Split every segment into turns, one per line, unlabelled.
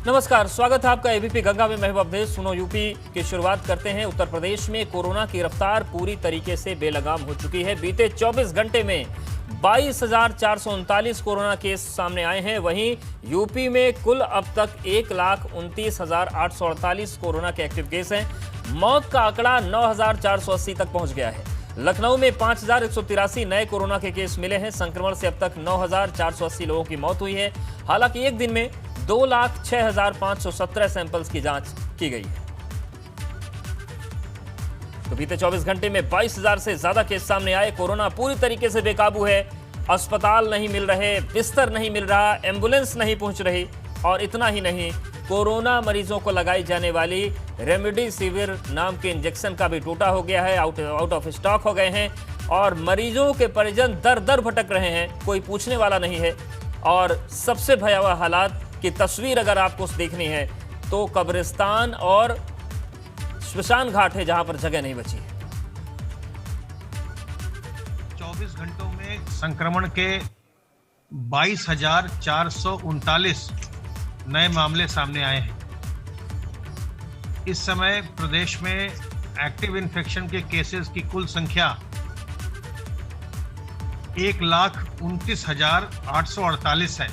नमस्कार, स्वागत है आपका एबीपी गंगा में। मैं अवधेश। सुनो यूपी की शुरुआत करते हैं। उत्तर प्रदेश में कोरोना की रफ्तार पूरी तरीके से बेलगाम हो चुकी है। बीते 24 घंटे में 22,439 कोरोना केस सामने आए हैं। वहीं यूपी में कुल अब तक 1,29,848 कोरोना के एक्टिव केस हैं। मौत का आंकड़ा 9,480 तक पहुंच गया है। लखनऊ में 5,183 नए कोरोना के केस मिले हैं। संक्रमण से अब तक 9,480 लोगों की मौत हुई है। हालांकि एक दिन में 2,06,517 सैंपल्स की जांच की गई है। तो बीते 24 घंटे में 22,000 से ज्यादा केस सामने आए। कोरोना पूरी तरीके से बेकाबू है। अस्पताल नहीं मिल रहे, बिस्तर नहीं मिल रहा, एम्बुलेंस नहीं पहुंच रही। और इतना ही नहीं, कोरोना मरीजों को लगाई जाने वाली रेमडेसिविर नाम के इंजेक्शन का भी टूटा हो गया है, आउट ऑफ स्टॉक हो गए हैं। और मरीजों के परिजन दर दर भटक रहे हैं, कोई पूछने वाला नहीं है। और सबसे भयावह हालात की तस्वीर अगर आपको देखनी है तो कब्रिस्तान और श्मशान घाट है, जहां पर जगह नहीं बची है।
24 घंटों में संक्रमण के 22,439 नए मामले सामने आए हैं। इस समय प्रदेश में एक्टिव इन्फेक्शन के केसेस की कुल संख्या 1,29,848 है।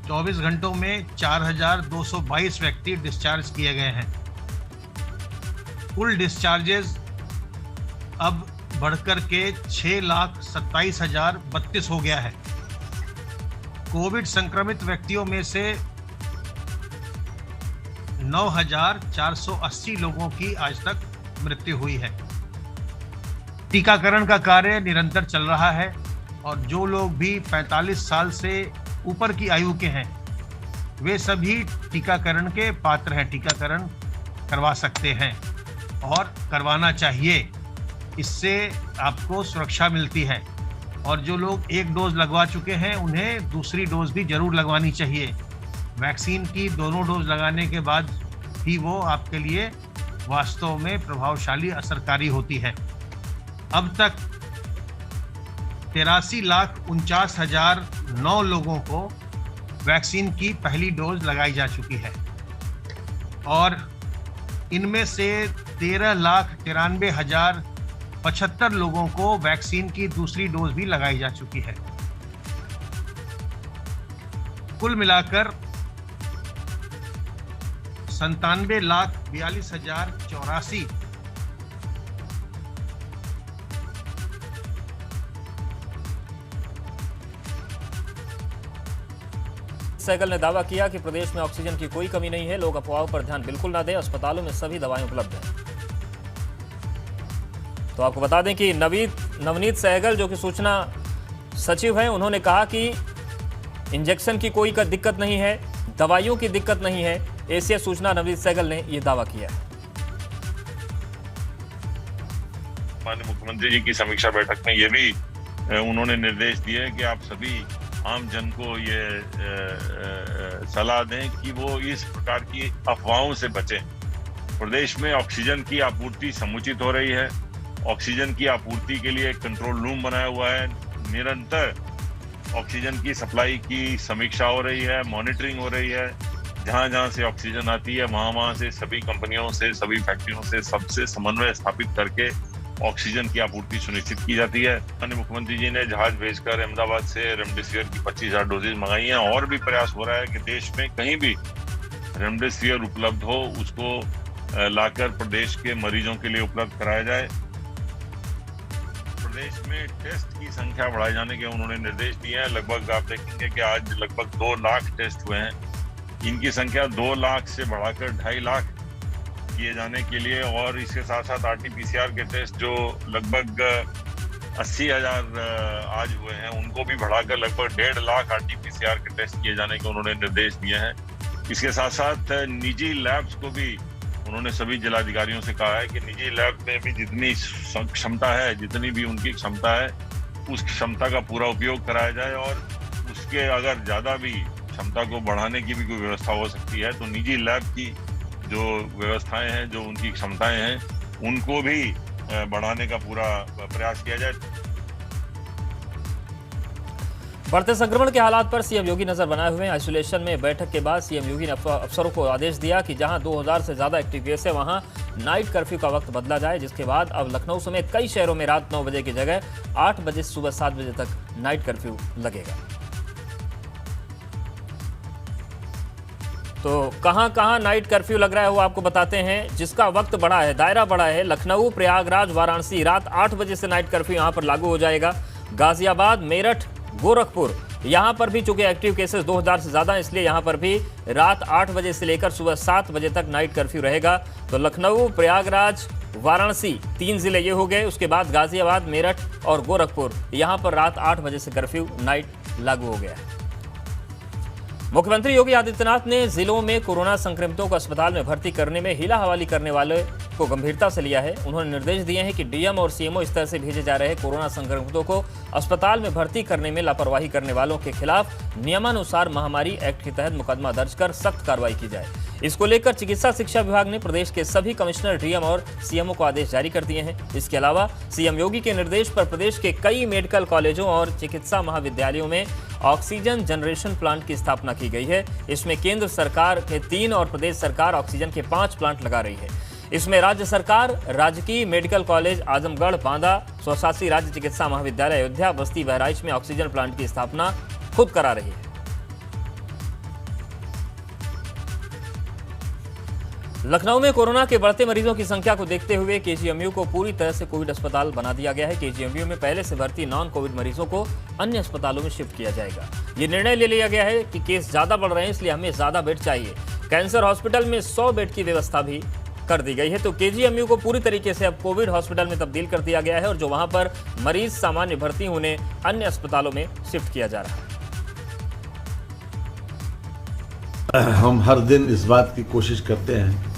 24 घंटों में 4,222 व्यक्ति डिस्चार्ज किए गए हैं। कुल डिस्चार्जेस अब बढ़कर के 6,27,032 हो गया है। कोविड संक्रमित व्यक्तियों में से 9,480 लोगों की आज तक मृत्यु हुई है। टीकाकरण का कार्य निरंतर चल रहा है और जो लोग भी 45 साल से ऊपर की आयु के हैं वे सभी टीकाकरण के पात्र हैं, टीकाकरण करवा सकते हैं और करवाना चाहिए। इससे आपको सुरक्षा मिलती है। और जो लोग एक डोज लगवा चुके हैं उन्हें दूसरी डोज भी जरूर लगवानी चाहिए। वैक्सीन की दोनों डोज लगाने के बाद ही वो आपके लिए वास्तव में प्रभावशाली असरकारी होती है। अब तक 83,49,009 लोगों को वैक्सीन की पहली डोज लगाई जा चुकी है और इनमें से 13,93,075 लोगों को वैक्सीन की दूसरी डोज भी लगाई जा चुकी है। कुल मिलाकर 97,42,084
सहगल ने दावा किया कि प्रदेश में ऑक्सीजन की कोई कमी नहीं है। लोग अफवाहों पर ध्यान बिल्कुल ना दें। अस्पतालों में सभी दवाएं उपलब्ध हैं। तो आपको बता दें कि नवनीत सहगल जो कि सूचना सचिव हैं, उन्होंने कहा कि इंजेक्शन की कोई दिक्कत नहीं है, दवाइयों की दिक्कत नहीं है। एशिया सूचना नवनीत सहगल ने यह दावा किया है।
माननीय मुख्यमंत्री जी की समीक्षा बैठक में ये भी उन्होंने निर्देश दिए कि आप सभी आम जन को ये सलाह दें कि वो इस प्रकार की अफवाहों से बचें। प्रदेश में ऑक्सीजन की आपूर्ति समुचित हो रही है। ऑक्सीजन की आपूर्ति के लिए एक कंट्रोल रूम बनाया हुआ है। निरंतर ऑक्सीजन की सप्लाई की समीक्षा हो रही है, मॉनिटरिंग हो रही है। जहां से ऑक्सीजन आती है वहां से सभी कंपनियों से, सभी फैक्ट्रियों से, सबसे समन्वय स्थापित करके ऑक्सीजन की आपूर्ति सुनिश्चित की जाती है। माननीय मुख्यमंत्री जी ने जहाज भेजकर अहमदाबाद से रेमडेसिविर की 25,000 डोजेज मंगाई हैं। और भी प्रयास हो रहा है कि देश में कहीं भी रेमडेसिविर उपलब्ध हो उसको लाकर प्रदेश के मरीजों के लिए उपलब्ध कराया जाए। प्रदेश में टेस्ट की संख्या बढ़ाए जाने के उन्होंने निर्देश दिए हैं। लगभग आप देखेंगे कि आज लगभग 2 लाख टेस्ट हुए हैं। इनकी संख्या 2 लाख से बढ़ाकर 2.5 लाख किए जाने के लिए और इसके साथ साथ RT-PCR के टेस्ट जो लगभग 80,000 आज हुए हैं उनको भी बढ़ाकर लगभग 1.5 लाख RT-PCR के टेस्ट किए जाने के उन्होंने निर्देश दिए हैं। इसके साथ साथ निजी लैब्स को भी उन्होंने सभी जिलाधिकारियों से कहा है कि निजी लैब में भी जितनी क्षमता है, जितनी भी उनकी क्षमता है, उस क्षमता का पूरा उपयोग कराया जाए और उसके अगर ज़्यादा भी क्षमता को बढ़ाने की भी कोई व्यवस्था हो सकती है तो निजी लैब की जो व्यवस्थाएं हैं, जो उनकी क्षमताएं हैं, उनको भी बढ़ाने का पूरा प्रयास किया जाए।
बढ़ते संक्रमण के हालात पर सीएम योगी नजर बनाए हुए हैं। आइसोलेशन में बैठक के बाद सीएम योगी ने अफसरों को आदेश दिया कि जहां 2000 से ज्यादा एक्टिव केस है वहां नाइट कर्फ्यू का वक्त बदला जाए, जिसके बाद अब लखनऊ समेत कई शहरों में रात 9 बजे की जगह 8 बजे से सुबह 7 बजे तक नाइट कर्फ्यू लगेगा। तो कहां नाइट कर्फ्यू लग रहा है वो आपको बताते हैं, जिसका वक्त बढ़ा है, दायरा बढ़ा है। लखनऊ, प्रयागराज, वाराणसी रात 8 बजे से नाइट कर्फ्यू यहां पर लागू हो जाएगा। गाजियाबाद, मेरठ, गोरखपुर यहां पर भी चूंकि एक्टिव केसेस 2000 से ज्यादा, इसलिए यहां पर भी रात 8 बजे से लेकर सुबह 7 बजे तक नाइट कर्फ्यू रहेगा। तो लखनऊ, प्रयागराज, वाराणसी 3 जिले ये हो गए। उसके बाद गाजियाबाद, मेरठ और गोरखपुर यहां पर रात 8 बजे से कर्फ्यू नाइट लागू हो गया है। मुख्यमंत्री योगी आदित्यनाथ ने जिलों में कोरोना संक्रमितों को अस्पताल में भर्ती करने में हीला हवाली करने वाले को गंभीरता से लिया है। उन्होंने निर्देश दिए हैं कि डीएम और सीएमओ इस तरह से भेजे जा रहे कोरोना संक्रमितों को अस्पताल में भर्ती करने में लापरवाही करने वालों के खिलाफ नियमानुसार महामारी एक्ट के तहत मुकदमा दर्ज कर सख्त कार्रवाई की जाए। इसको लेकर चिकित्सा शिक्षा विभाग ने प्रदेश के सभी कमिश्नर, डीएम और सीएमओ को आदेश जारी कर दिए हैं। इसके अलावा सीएम योगी के निर्देश पर प्रदेश के कई मेडिकल कॉलेजों और चिकित्सा महाविद्यालयों में ऑक्सीजन जनरेशन प्लांट की स्थापना की गई है। इसमें केंद्र सरकार के 3 और प्रदेश सरकार ऑक्सीजन के 5 प्लांट लगा रही है। इसमें राज्य सरकार राजकीय मेडिकल कॉलेज आजमगढ़, बांदा, स्वशासी राज्य चिकित्सा महाविद्यालय अयोध्या, बस्ती, बहराइच में ऑक्सीजन प्लांट की स्थापना खुद करा रही है। लखनऊ में कोरोना के बढ़ते मरीजों की संख्या को देखते हुए केजीएमयू को पूरी तरह से कोविड अस्पताल बना दिया गया है। केजीएमयू में पहले से भर्ती नॉन कोविड मरीजों को अन्य अस्पतालों में शिफ्ट किया जाएगा। ये निर्णय ले लिया गया है कि केस ज्यादा बढ़ रहे हैं, इसलिए हमें ज्यादा बेड चाहिए। कैंसर हॉस्पिटल में 100 बेड की व्यवस्था भी कर दी गई है। तो केजीएमयू को पूरी तरीके से अब कोविड हॉस्पिटल में तब्दील कर दिया गया है और जो वहां पर मरीज सामान्य भर्ती उन्हें अन्य अस्पतालों में शिफ्ट किया जा रहा है।
हम हर दिन इस बात की कोशिश करते हैं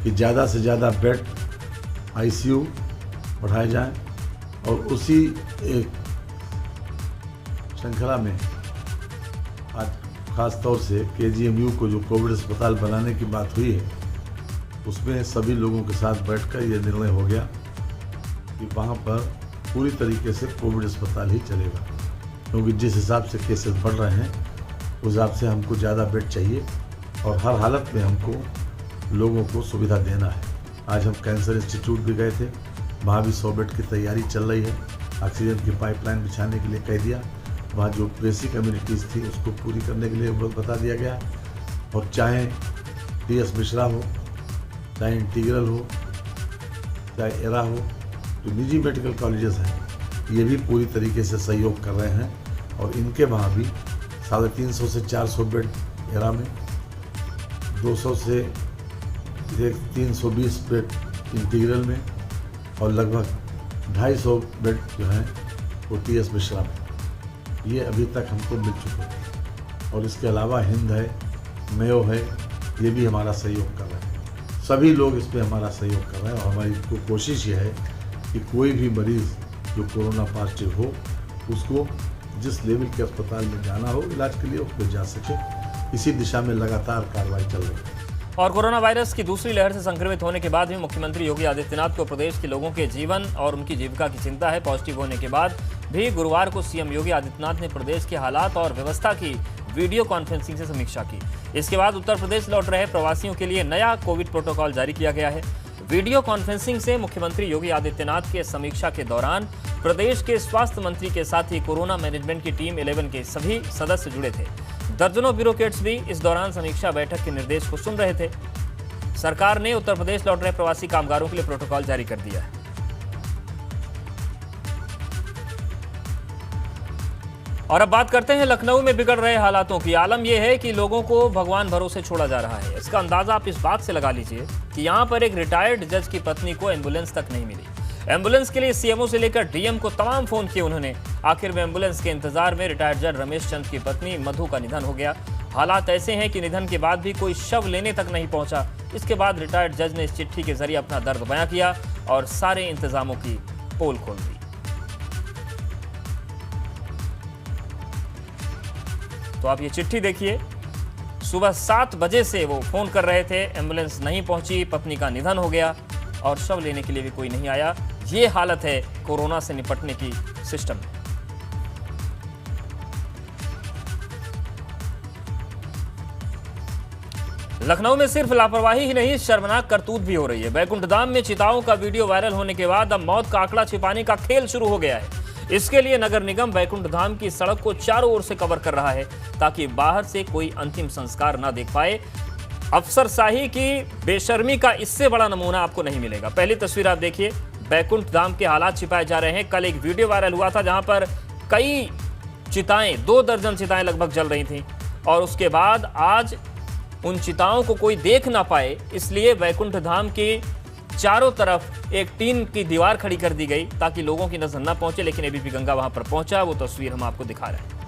कि ज़्यादा से ज़्यादा बेड आईसीयू बढ़ाए जाएं और उसी एक श्रृंखला में आज खास तौर से केजीएमयू को जो कोविड अस्पताल बनाने की बात हुई है उसमें सभी लोगों के साथ बैठकर ये निर्णय हो गया कि वहाँ पर पूरी तरीके से कोविड अस्पताल ही चलेगा, क्योंकि जिस हिसाब से केसेस बढ़ रहे हैं उस हिसाब से हमको ज़्यादा बेड चाहिए और हर हालत में हमको लोगों को सुविधा देना है। आज हम कैंसर इंस्टीट्यूट भी गए थे, वहाँ भी 100 बेड की तैयारी चल रही है। ऑक्सीजन की पाइपलाइन बिछाने के लिए कह दिया, वहाँ जो बेसिक कम्युनिटीज़ थी उसको पूरी करने के लिए बता दिया गया। और चाहे टीएस मिश्रा हो, चाहे इंटीग्रल हो, चाहे एरा हो, जो निजी मेडिकल कॉलेजेस हैं ये भी पूरी तरीके से सहयोग कर रहे हैं और इनके वहाँ भी 350 से 400 बेड एरा में, 200 से 320 बेड इंटीग्रल में और लगभग 250 बेड जो हैं वो टीएस मिश्रा में, ये अभी तक हमको मिल चुके हैं। और इसके अलावा हिंद है, मेयो है, ये भी हमारा सहयोग कर रहे हैं। सभी लोग इस पर हमारा सहयोग कर रहे हैं और हमारी कोशिश ये है कि कोई भी मरीज़ जो कोरोना पॉजिटिव हो उसको जिस लेवल के अस्पताल में जाना हो इलाज के लिए उसको जा सके। इसी दिशा में लगातार कार्रवाई चल रही है।
और कोरोना वायरस की दूसरी लहर से संक्रमित होने के बाद भी मुख्यमंत्री योगी आदित्यनाथ को प्रदेश के लोगों के जीवन और उनकी जीविका की चिंता है। पॉजिटिव होने के बाद भी गुरुवार को सीएम योगी आदित्यनाथ ने प्रदेश के हालात और व्यवस्था की वीडियो कॉन्फ्रेंसिंग से समीक्षा की। इसके बाद उत्तर प्रदेश लौट रहे प्रवासियों के लिए नया कोविड प्रोटोकॉल जारी किया गया है। वीडियो कॉन्फ्रेंसिंग से मुख्यमंत्री योगी आदित्यनाथ के समीक्षा के दौरान प्रदेश के स्वास्थ्य मंत्री के साथ ही कोरोना मैनेजमेंट की टीम 11 के सभी सदस्य जुड़े थे। दर्जनों ब्यूरोक्रेट्स भी इस दौरान समीक्षा बैठक के निर्देश को सुन रहे थे। सरकार ने उत्तर प्रदेश लौट रहे प्रवासी कामगारों के लिए प्रोटोकॉल जारी कर दिया है। और अब बात करते हैं लखनऊ में बिगड़ रहे हालातों की। आलम यह है कि लोगों को भगवान भरोसे छोड़ा जा रहा है। इसका अंदाजा आप इस बात से लगा लीजिए कि यहां पर एक रिटायर्ड जज की पत्नी को एम्बुलेंस तक नहीं मिली। एम्बुलेंस के लिए सीएमओ से लेकर डीएम को तमाम फोन किए उन्होंने। आखिर में एम्बुलेंस के इंतजार में रिटायर्ड जज रमेश चंद की पत्नी मधु का निधन हो गया। हालात ऐसे हैं कि निधन के बाद भी कोई शव लेने तक नहीं पहुंचा। इसके बाद रिटायर्ड जज ने इस चिट्ठी के जरिए अपना दर्द बयां किया और सारे इंतजामों की पोल खोल दी। तो आप ये चिट्ठी देखिए, सुबह 7 बजे से वो फोन कर रहे थे, एम्बुलेंस नहीं पहुंची, पत्नी का निधन हो गया और शव लेने के लिए भी कोई नहीं आया। ये हालत है कोरोना से निपटने की सिस्टम में। लखनऊ में सिर्फ लापरवाही ही नहीं, शर्मनाक करतूत भी हो रही है। बैकुंठ धाम में चिताओं का वीडियो वायरल होने के बाद अब मौत का आंकड़ा छिपाने का खेल शुरू हो गया है। इसके लिए नगर निगम बैकुंठ धाम की सड़क को चारों ओर से कवर कर रहा है ताकि बाहर से कोई अंतिम संस्कार ना देख पाए। अफसरशाही की बेशर्मी का इससे बड़ा नमूना आपको नहीं मिलेगा। पहली तस्वीर आप देखिए, बैकुंठ धाम के हालात छिपाए जा रहे हैं। कल एक वीडियो वायरल हुआ था जहां पर कई चिताएं, 2 दर्जन चिताएं लगभग जल रही थीं, और उसके बाद आज उन चिताओं को कोई देख ना पाए इसलिए बैकुंठ धाम की चारों तरफ एक टीन की दीवार खड़ी कर दी गई ताकि लोगों की नजर न पहुंचे। लेकिन एबीपी गंगा वहां पर पहुंचा, वो तस्वीर हम आपको दिखा रहे हैं।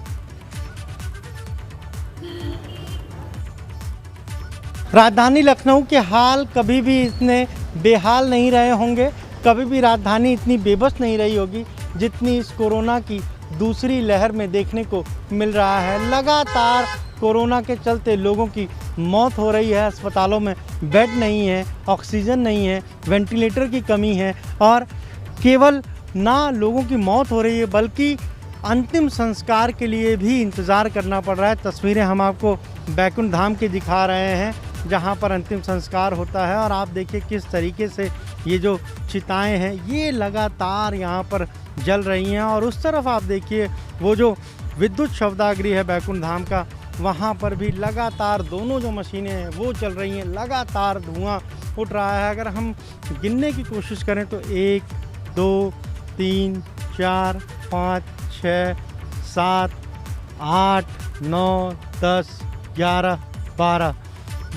राजधानी लखनऊ के हाल कभी भी इतने बेहाल नहीं रहे होंगे, कभी भी राजधानी इतनी बेबस नहीं रही होगी जितनी इस कोरोना की दूसरी लहर में देखने को मिल रहा है। लगातार कोरोना के चलते लोगों की मौत हो रही है, अस्पतालों में बेड नहीं है, ऑक्सीजन नहीं है, वेंटिलेटर की कमी है, और केवल ना लोगों की मौत हो रही है बल्कि अंतिम संस्कार के लिए भी इंतज़ार करना पड़ रहा है। तस्वीरें हम आपको बैकुंठ धाम की दिखा रहे हैं जहां पर अंतिम संस्कार होता है, और आप देखिए किस तरीके से ये जो चिताएं हैं ये लगातार यहां पर जल रही हैं। और उस तरफ आप देखिए वो जो विद्युत शवदागृह है बैकुंठ धाम का, वहाँ पर भी लगातार दोनों जो मशीनें हैं वो चल रही हैं, लगातार धुआं उठ रहा है। अगर हम गिनने की कोशिश करें तो 1 2 3 4 5 6 7 8 9 10 11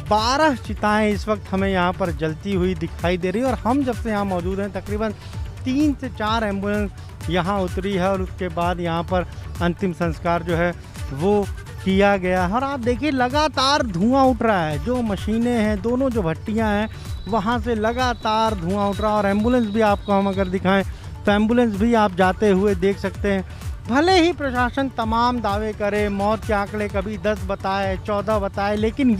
12 चिताएँ इस वक्त हमें यहाँ पर जलती हुई दिखाई दे रही है। और हम जब से यहाँ मौजूद हैं तकरीबन 3 से 4 एम्बुलेंस यहाँ उतरी है, और उसके बाद यहाँ पर अंतिम संस्कार जो है वो किया गया है। और आप देखिए लगातार धुआं उठ रहा है, जो मशीनें हैं, दोनों जो भट्टियां हैं वहां से लगातार धुआं उठ रहा है। और एम्बुलेंस भी आपको हम अगर दिखाएं तो एम्बुलेंस भी आप जाते हुए देख सकते हैं। भले ही प्रशासन तमाम दावे करे, मौत के आंकड़े कभी 10 बताए, 14 बताए, लेकिन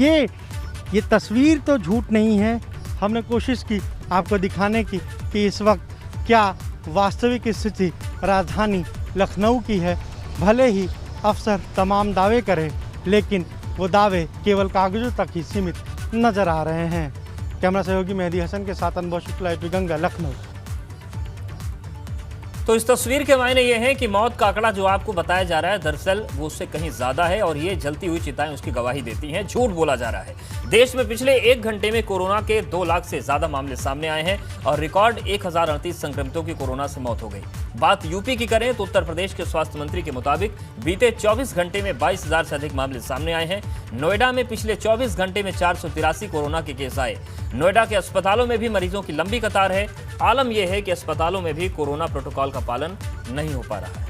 ये तस्वीर तो झूठ नहीं है। हमने कोशिश की आपको दिखाने की कि इस वक्त क्या वास्तविक स्थिति राजधानी लखनऊ की है। भले ही अफसर तमाम दावे करें, लेकिन वो दावे केवल कागजों तक ही सीमित नजर आ रहे हैं। कैमरा सहयोगी मेहदी हसन के साथ अनुभव शुक्ला, एबीपी गंगा, लखनऊ।
तो इस तस्वीर के मायने ये हैं कि मौत का आंकड़ा जो आपको बताया जा रहा है दरअसल वो उससे कहीं ज्यादा है, और ये जलती हुई चिताएं उसकी गवाही देती हैं। झूठ बोला जा रहा है। देश में पिछले 1 घंटे में कोरोना के 2 लाख से ज्यादा मामले सामने आए हैं और रिकॉर्ड 1038 संक्रमितों की कोरोना से मौत हो गई। बात यूपी की करें तो उत्तर प्रदेश के स्वास्थ्य मंत्री के मुताबिक बीते 24 घंटे में 22,000 से अधिक मामले सामने आए हैं। नोएडा में पिछले 24 घंटे में 483 कोरोना के केस आए। नोएडा के अस्पतालों में भी मरीजों की लंबी कतार है। आलम यह है कि अस्पतालों में भी कोरोना प्रोटोकॉल का पालन नहीं हो पा रहा है।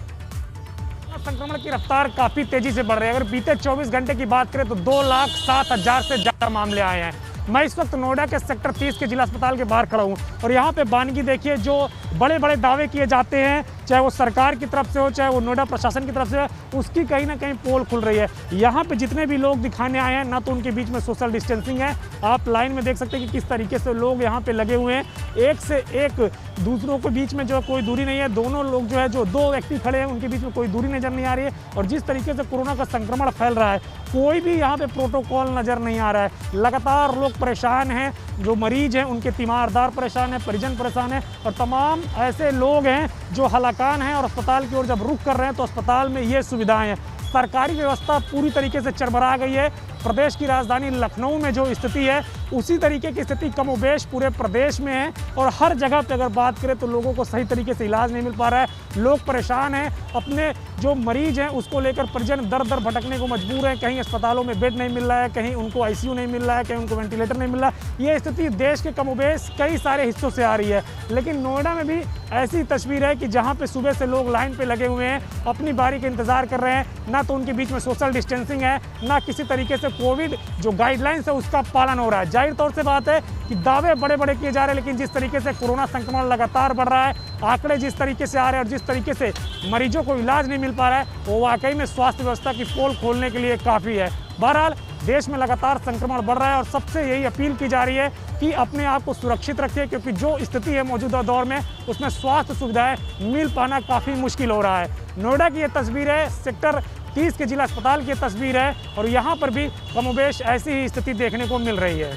संक्रमण की रफ्तार काफी तेजी से बढ़ रही है। अगर बीते 24 घंटे की बात करें तो 2,07,000 से ज्यादा मामले आए हैं। मैं इस वक्त नोएडा के सेक्टर 30 के जिला अस्पताल के बाहर खड़ा हूँ, और यहाँ पे बानगी देखिए, जो बड़े बड़े दावे किए जाते हैं, चाहे वो सरकार की तरफ से हो, चाहे वो नोएडा प्रशासन की तरफ से हो, उसकी कहीं ना कहीं पोल खुल रही है। यहाँ पे जितने भी लोग दिखाने आए हैं, ना तो उनके बीच में सोशल डिस्टेंसिंग है। आप लाइन में देख सकते हैं कि किस तरीके से लोग यहाँ पे लगे हुए हैं, एक से एक, दूसरों के बीच में जो कोई दूरी नहीं है। दोनों लोग जो है, जो 2 व्यक्ति खड़े हैं, उनके बीच में कोई दूरी नजर नहीं आ रही है। और जिस तरीके से कोरोना का संक्रमण फैल रहा है, कोई भी यहाँ पे प्रोटोकॉल नजर नहीं आ रहा है। लगातार लोग परेशान हैं, जो मरीज हैं उनके तीमारदार परेशान हैं, परिजन परेशान हैं, और तमाम ऐसे लोग हैं जो हलाकान हैं और अस्पताल की ओर जब रुख कर रहे हैं तो अस्पताल में ये सुविधाएं हैं। सरकारी व्यवस्था पूरी तरीके से चरमरा गई है। प्रदेश की राजधानी लखनऊ में जो स्थिति है, उसी तरीके की स्थिति कमोबेश पूरे प्रदेश में है। और हर जगह पे अगर बात करें तो लोगों को सही तरीके से इलाज नहीं मिल पा रहा है। लोग परेशान हैं, अपने जो मरीज हैं उसको लेकर परिजन दर दर भटकने को मजबूर हैं। कहीं अस्पतालों में बेड नहीं मिल रहा है, कहीं उनको आईसीयू नहीं मिल रहा है, कहीं उनको वेंटिलेटर नहीं मिल रहा है। ये स्थिति देश के कमोबेश कई सारे हिस्सों से आ रही है। लेकिन नोएडा में भी ऐसी तस्वीर है कि जहाँ पे सुबह से लोग लाइन पे लगे हुए हैं, अपनी बारी का इंतजार कर रहे हैं। ना तो उनके बीच में सोशल डिस्टेंसिंग है, ना किसी तरीके से कोविड जो गाइडलाइंस है उसका पालन हो रहा है। जाहिर तौर से बात है कि दावे बड़े बड़े किए जा रहे हैं, लेकिन जिस तरीके से कोरोना संक्रमण लगातार बढ़ रहा है, आंकड़े जिस तरीके से आ रहे हैं और जिस तरीके से मरीजों को इलाज नहीं मिल पा रहा है, वो वाकई में स्वास्थ्य व्यवस्था की पोल खोलने के लिए काफ़ी है। बहरहाल देश में लगातार संक्रमण बढ़ रहा है और सबसे यही अपील की जा रही है कि अपने आप को सुरक्षित रखिए, क्योंकि जो स्थिति है मौजूदा दौर में, उसमें स्वास्थ्य सुविधाएं मिल पाना काफ़ी मुश्किल हो रहा है। नोएडा की ये तस्वीर है सेक्टर 30 के जिला अस्पताल की तस्वीर है और यहाँ पर भी कमोबेश ऐसी ही स्थिति देखने को मिल रही है।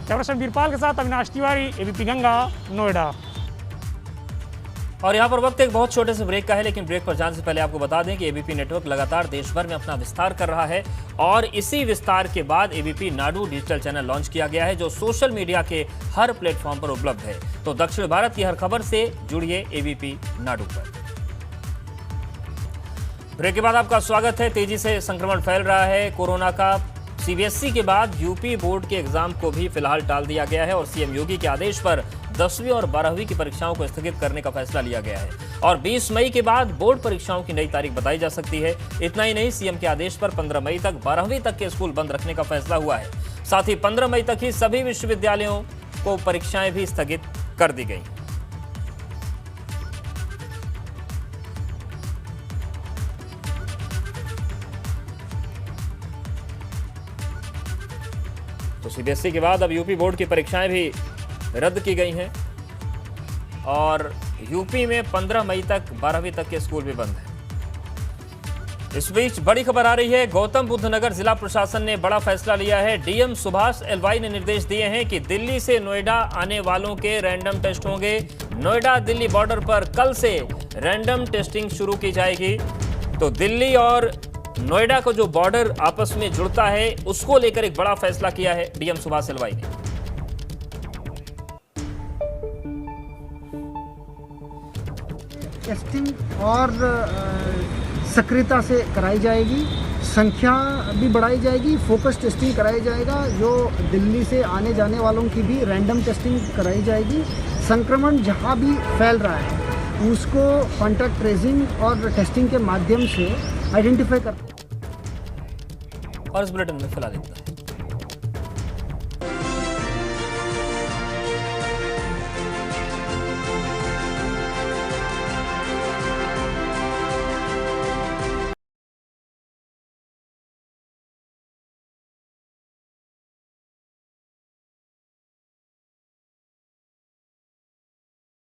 कैमरा वीरपाल के साथ अविनाश तिवारी, एबीपी गंगा, नोएडा।
और यहाँ पर वक्त एक बहुत छोटे से ब्रेक का है, लेकिन ब्रेक पर जाने से पहले आपको बता दें कि एबीपी नेटवर्क लगातार देश भर में अपना विस्तार कर रहा है और इसी विस्तार के बाद ABP Nadu digital channel launch किया गया है जो सोशल मीडिया के हर प्लेटफॉर्म पर उपलब्ध है। तो दक्षिण भारत की हर खबर से जुड़िए एबीपी नाडु पर। ब्रेक के बाद आपका स्वागत है। तेजी से संक्रमण फैल रहा है कोरोना का। सीबीएसई के बाद यूपी बोर्ड के एग्जाम को भी फिलहाल टाल दिया गया है और सीएम योगी के आदेश पर 10वीं और 12वीं की परीक्षाओं को स्थगित करने का फैसला लिया गया है और 20 मई के बाद बोर्ड परीक्षाओं की नई तारीख बताई जा सकती है। इतना ही नहीं, सीएम के आदेश पर 15 मई तक 12वीं तक के स्कूल बंद रखने का फैसला हुआ है। साथ ही 15 मई तक ही सभी विश्वविद्यालयों को परीक्षाएं भी स्थगित कर दी गई। तो सीबीएसई के बाद अब यूपी बोर्ड की परीक्षाएं भी रद्द की गई हैं और यूपी में 15 मई तक 12वीं तक के स्कूल भी बंद हैं। इस बीच बड़ी खबर आ रही है। गौतम बुद्ध नगर जिला प्रशासन ने बड़ा फैसला लिया है। डीएम सुभाष एलवाई ने निर्देश दिए हैं कि दिल्ली से नोएडा आने वालों के रैंडम टेस्ट होंगे। नोएडा दिल्ली बॉर्डर पर कल से रैंडम टेस्टिंग शुरू की जाएगी। तो दिल्ली और नोएडा का जो बॉर्डर आपस में जुड़ता है उसको लेकर एक बड़ा फैसला किया है डीएम सुभाष एलवाई ने।
टेस्टिंग और सक्रियता से कराई जाएगी, संख्या भी बढ़ाई जाएगी, फोकस टेस्टिंग कराई जाएगा। जो दिल्ली से आने जाने वालों की भी रैंडम टेस्टिंग कराई जाएगी। संक्रमण जहां भी फैल रहा है उसको कॉन्टैक्ट ट्रेसिंग और टेस्टिंग के माध्यम से आइडेंटिफाई कर।
और इस बुलेटिन में फिलहाल इतना।